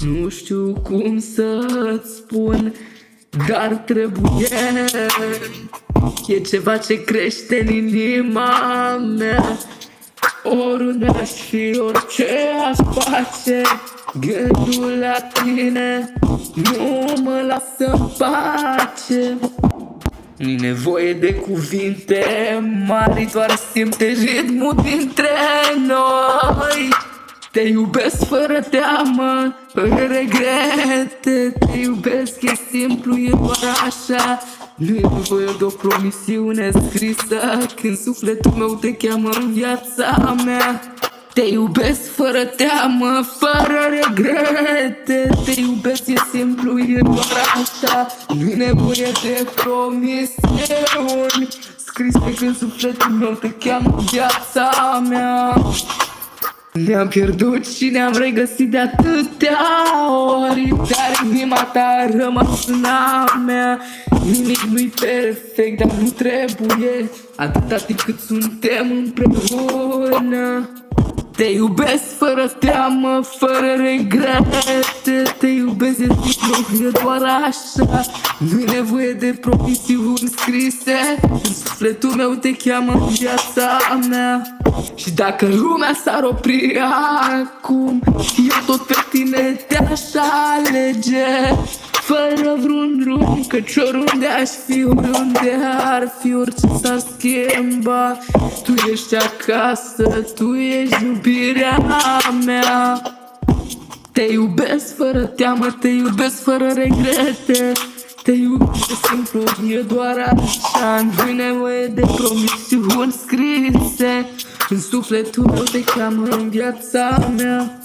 Nu știu cum să-ți spun, dar trebuie. E ceva ce crește în inima mea. Oriunde aș fi, orice aș face, gândul la tine nu mă lasă în pace. Nu-i nevoie de cuvinte mari, doar simte ritmul dintre noi. Te iubesc fără teamă, fără regrete. Te iubesc, e simplu, e doar așa. Nu-i nevoie de o promisiune scrisă când sufletul meu te cheamă în viața mea. Te iubesc fără teamă, fără regrete. Te iubesc, e simplu, e doar așa. Nu-i nevoie de promisiuni scrise când sufletul meu te cheamă în viața mea. Ne-am pierdut și ne-am regăsit de atâtea ori, dar inima ta a rămas în a mea. Nimic nu-i perfect, dar nu trebuie, atâta timp cât suntem împreună. Te iubesc fără teamă, fără regrete. Te iubesc, e simplu, e doar așa. Nu-i nevoie de promisiuni scrise când sufletul meu te cheamă în viața mea. Și dacă lumea s-ar opri acum, eu tot pe tine te-aș alege, fără vreun drum, căci oriunde aș fi, oriunde ar fi, orice s-ar schimba, tu ești acasă, tu ești iubirea mea. Te iubesc fără teamă, te iubesc fără regrete. Te iubesc simplu, e doar așa. Nu-i nevoie de promisiuni scrise când sufletul meu te cheamă în viața mea.